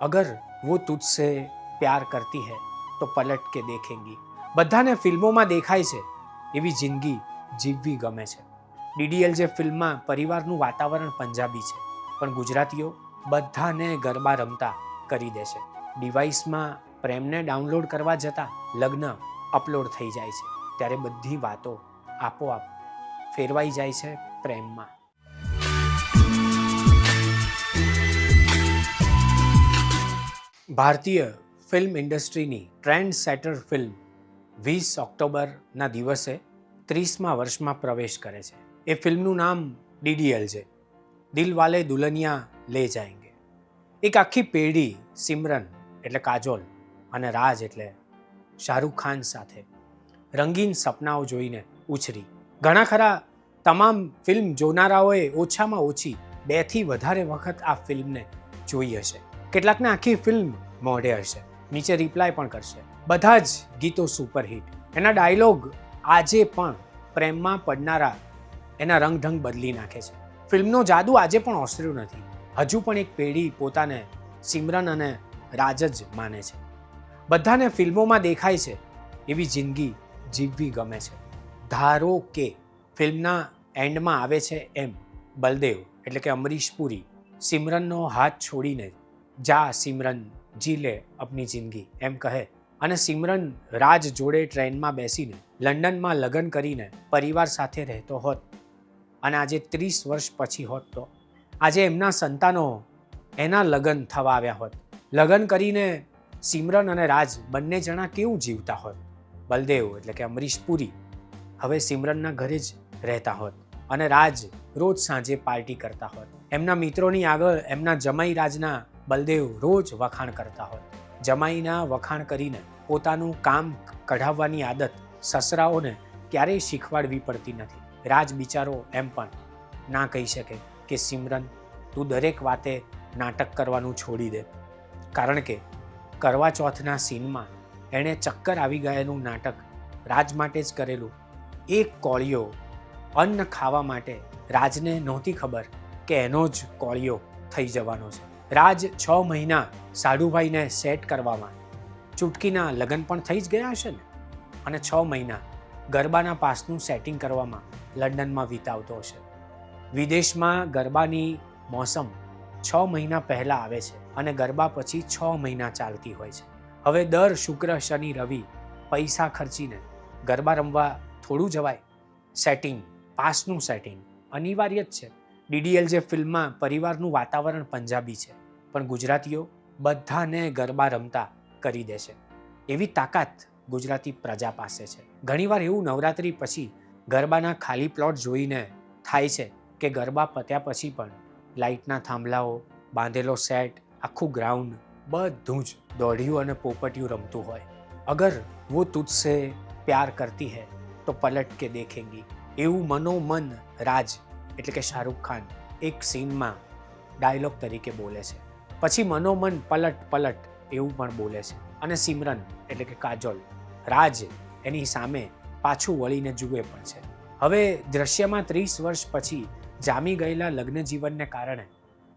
अगर वो तुझसे प्यार करती है तो पलट के देखेंगी। બધાને ફિલ્મોમાં દેખાય છે એવી જિંદગી જીવવી ગમે છે. ડીડીએલ જે ફિલ્મમાં પરિવારનું વાતાવરણ પંજાબી છે, પણ ગુજરાતીઓ બધાને ગરબા રમતા કરી દે છે. ડિવાઇસમાં પ્રેમને ડાઉનલોડ કરવા જતાં લગ્ન અપલોડ થઈ જાય છે, ત્યારે બધી વાતો આપોઆપ ફેરવાઈ જાય છે પ્રેમમાં. ભારતીય ફિલ્મ ઇન્ડસ્ટ્રીની ટ્રેન્ડ સેટર ફિલ્મ 20 ઓક્ટોબરના દિવસે 30મા વર્ષમાં પ્રવેશ કરે છે. એ ફિલ્મનું નામ ડીડીએલ છે, દિલ વાલે દુલ્હનિયા લે જાયેંગે. એક આખી પેઢી સિમરન એટલે કાજોલ અને રાજ એટલે શાહરૂખ ખાન સાથે રંગીન સપનાઓ જોઈને ઉછરી. ઘણા ખરા તમામ ફિલ્મ જોનારાઓએ ઓછામાં ઓછી 2 થી વધારે વખત આ ફિલ્મને જોઈ હશે. કેટલાકને આખી ફિલ્મ મોઢે હશે, નીચે રિપ્લાય પણ કરશે. બધા જ ગીતો સુપરહિટ. એના ડાયલોગ આજે પણ પ્રેમમાં પડનારા એના રંગઢંગ બદલી નાખે છે. ફિલ્મનો જાદુ આજે પણ ઓસર્યો નથી. હજુ પણ એક પેઢી પોતાને સિમરન અને રાજ જ માને છે. બધાને ફિલ્મોમાં દેખાય છે એવી જિંદગી જીવવી ગમે છે. ધારો કે ફિલ્મના એન્ડમાં આવે છે એમ બલદેવ એટલે કે અમરીશ પુરી સિમરનનો હાથ છોડીને જા સિમરન જી લે અપની જિંદગી એમ કહે અને સિમરન રાજ જોડે ટ્રેનમાં બેસીને લંડનમાં લગ્ન કરીને પરિવાર સાથે રહેતો હોત અને આજે 30 વર્ષ પછી હોત તો આજે એમના સંતાનો એના લગ્ન થવા આવ્યા હોત. લગ્ન કરીને સિમરન અને રાજ બંને જણા કેવું જીવતા હોત. બલદેવ એટલે કે અમરીશ પુરી હવે સિમરનના ઘરે જ રહેતા હોત અને રાજ રોજ સાંજે પાર્ટી કરતા હોત. એમના મિત્રોની આગળ એમના જમાઈ રાજના બલદેવ રોજ વખાણ કરતા હોત. જમાઈના વખાણ કરીને પોતાનું કામ કઢાવવાની આદત સસરાઓને ક્યારેય શીખવાડવી પડતી નથી. રાજ બિચારો એમ પણ ના કહી શકે કે સિમરન તું દરેક વાતે નાટક કરવાનું છોડી દે, કારણ કે કરવા ચોથના સીનમાં એણે ચક્કર આવી ગયાનું નાટક રાજ માટે જ કરેલું. એક કોળિયો અન્ન ખાવા માટે રાજને નહોતી ખબર કે એનો જ કોળિયો થઈ જવાનો છે. રાજ 6 મહિના સાઢુભાઈને સેટ કરવામાં ચૂટકીના લગ્ન પણ થઈ જ ગયા હશે ને, અને 6 મહિના ગરબાના પાસનું સેટિંગ કરવામાં લંડનમાં વિતાવતો હશે. વિદેશમાં ગરબાની મોસમ 6 મહિના પહેલાં આવે છે અને ગરબા પછી 6 મહિના ચાલતી હોય છે. હવે દર શુક્ર શનિ રવિ પૈસા ખર્ચીને ગરબા રમવા થોડું જવાય. સેટિંગ, પાસનું સેટિંગ અનિવાર્ય જ છે. ડીડીએલ જે ફિલ્મમાં પરિવારનું વાતાવરણ પંજાબી છે, પણ ગુજરાતીઓ બધાને ગરબા રમતા કરી દે છે. એવી તાકાત ગુજરાતી પ્રજા પાસે છે. ઘણીવાર એવું નવરાત્રિ પછી ગરબાના ખાલી પ્લોટ જોઈને થાય છે કે ગરબા પત્યા પછી પણ લાઇટના થાંભલાઓ, બાંધેલો સેટ, આખું ગ્રાઉન્ડ બધું જ દોઢિયું અને પોપટિયું રમતું હોય. અગર વો તુજસે પ્યાર કરતી હૈ તો પલટ કે દેખેંગી એવું મનોમન રાજ એટલે કે શાહરૂખ ખાન એક સીનમાં ડાયલોગ તરીકે બોલે છે. પછી મનોમન પલટ પલટ એવું પણ બોલે છે. અને સિમરન એટલે કે કાજોલ રાજ એની સામે પાછું વળીને જુએ પણ છે. હવે દ્રશ્યમાં 30 વર્ષ પછી જામી ગયેલા લગ્ન જીવનને કારણે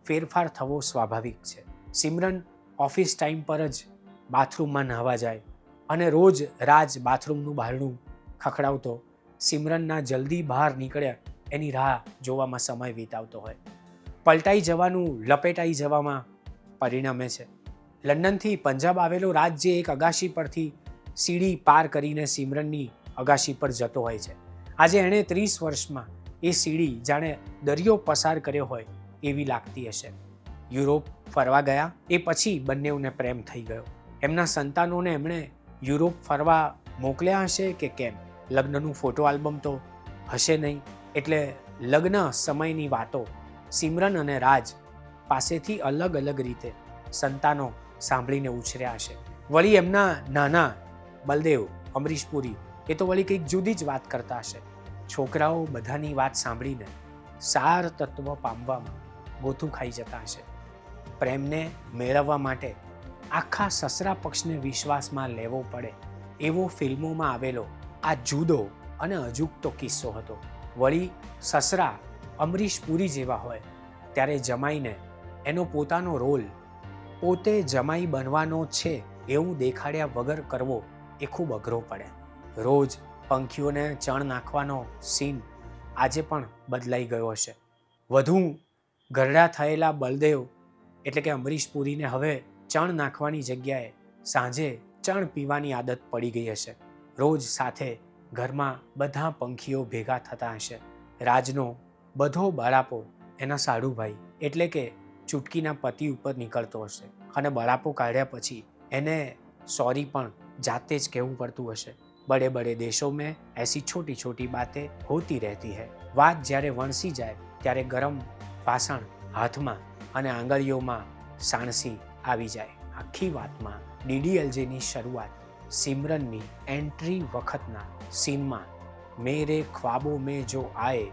ફેરફાર થવો સ્વાભાવિક છે. સિમરન ઓફિસ ટાઈમ પર જ બાથરૂમમાં નહાવા જાય અને રોજ રાજ બાથરૂમનું બારણું ખખડાવતો સિમરનના જલ્દી બહાર નીકળ્યા એની રાહ જોવામાં સમય વિતાવતો હોય. પલટાઈ જવાનું લપેટાઈ જવામાં પરિણમે છે. લંડનથી પંજાબ આવેલો રાજ જે એક અગાશી પરથી સીડી પાર કરીને સિમરનની અગાશી પર જતો હોય છે. આજે એણે 30 વર્ષમાં એ સીડી જાણે દરિયો પસાર કર્યો હોય એવી લાગતી હશે. યુરોપ ફરવા ગયા એ પછી બંનેઓને પ્રેમ થઈ ગયો. એમના સંતાનોને એમણે યુરોપ ફરવા મોકલ્યા હશે કે કેમ? લગ્નનું ફોટો આલ્બમ તો હશે નહીં, એટલે લગ્ન સમયની વાતો સિમરન અને રાજ પાસેથી અલગ અલગ રીતે સંતાનો સાંભળીને ઉછર્યા હશે. વળી એમના નાના બલદેવ અમરીશ પુરી એ તો વળી કંઈક જુદી જ વાત કરતા હશે. છોકરાઓ બધાની વાત સાંભળીને સાર તત્વ પામવામાં ગોથું ખાઈ જતા હશે. પ્રેમને મેળવવા માટે આખા સસરા પક્ષને વિશ્વાસમાં લેવો પડે એવો ફિલ્મોમાં આવેલો આ જુદો અને અજુગતો કિસ્સો હતો. વળી સસરા અમરીશ પુરી જેવા હોય ત્યારે જમાઈને એનો પોતાનો રોલ પોતે જમાઈ બનવાનો છે એવું દેખાડ્યા વગર કરવો એ ખૂબ અઘરો પડે. રોજ પંખીઓને ચણ નાખવાનો સીન આજે પણ બદલાઈ ગયો હશે. વધુ ઘરડા થયેલા બળદેવ એટલે કે અમરીશ પુરીને હવે ચણ નાખવાની જગ્યાએ સાંજે ચણ પીવાની આદત પડી ગઈ હશે. રોજ સાથે ઘરમાં બધા પંખીઓ ભેગા થતા હશે. રાજનો બધો બળાપો એના સાડુભાઈ એટલે કે ચૂટકીના પતિ ઉપર નીકળતો હશે અને બળાપો કાઢ્યા પછી એને સોરી પણ જાતે જ કહેવું પડતું હશે. બડે બડે દેશો મેં એસી છોટી છોટી બાतें હોતી રહેતી है. વાત જ્યારે વણસી જાય ત્યારે ગરમ વાસણ હાથમાં અને આંગળીઓમાં સાણસી આવી જાય. આખી વાતમાં ડીડીએલજેની શરૂઆત સિમરનની એન્ટ્રી વખતના સીનમાં મેરે ખ્વાબો મેં જો આએ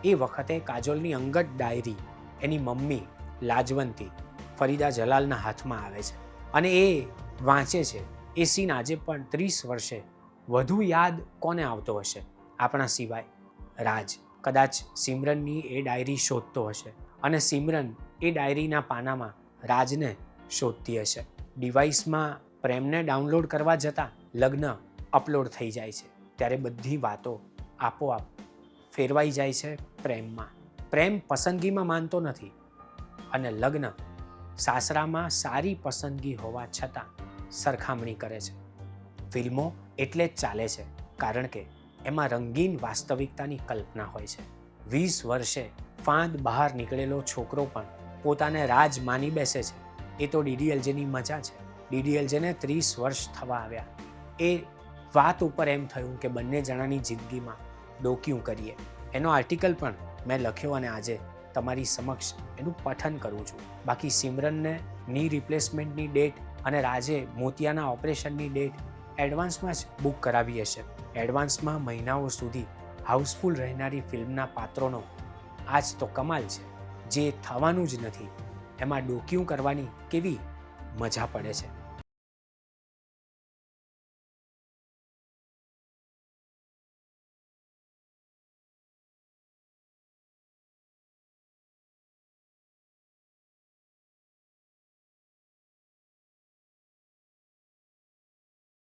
એ વખતે કાજોલની અંગત ડાયરી એની મમ્મી લાજવંતી ફરીદા જલાલના હાથમાં આવે છે અને એ વાંચે છે. એ સીન આજે પણ 30 વર્ષે વધુ યાદ કોને આવતો હશે આપણા સિવાય? રાજ કદાચ સિમરનની એ ડાયરી શોધતો હશે અને સિમરન એ ડાયરીના પાનામાં રાજને શોધતી હશે. ડિવાઇસમાં પ્રેમને ડાઉનલોડ કરવા જતાં લગ્ન અપલોડ થઈ જાય છે ત્યારે બધી વાતો આપોઆપ ફેરવાઈ જાય છે પ્રેમમાં. પ્રેમ પસંદગીમાં માનતો નથી અને લગ્ન સાસરામાં સારી પસંદગી હોવા છતાં સરખામણી કરે છે. ફિલ્મો એટલે જ ચાલે છે કારણ કે એમાં રંગીન વાસ્તવિકતાની કલ્પના હોય છે. 20 વર્ષે ફાંદ બહાર નીકળેલો છોકરો પણ પોતાને રાજ માની બેસે છે. એ તો ડીડીએલજેની મજા છે. ડીડીએલજેને 30 વર્ષ થવા આવ્યા. એ વાત ઉપર એમ થયું કે બંને જણાની જિંદગીમાં ડોક્યું કરીએ. એનો આર્ટિકલ પણ મેં લખ્યો અને આજે તમારી સમક્ષ એનું પઠન કરું છું. બાકી સિમરનને ની રિપ્લેસમેન્ટની ડેટ અને રાજે મોતિયાના ઓપરેશનની ડેટ એડવાન્સમાં જ બુક કરાવી હશે. એડવાન્સમાં મહિનાઓ સુધી હાઉસફુલ રહેનારી ફિલ્મના પાત્રોનો આજ તો કમાલ છે. જે થવાનું જ નથી એમાં ડોક્યું કરવાની કેવી મજા પડે છે.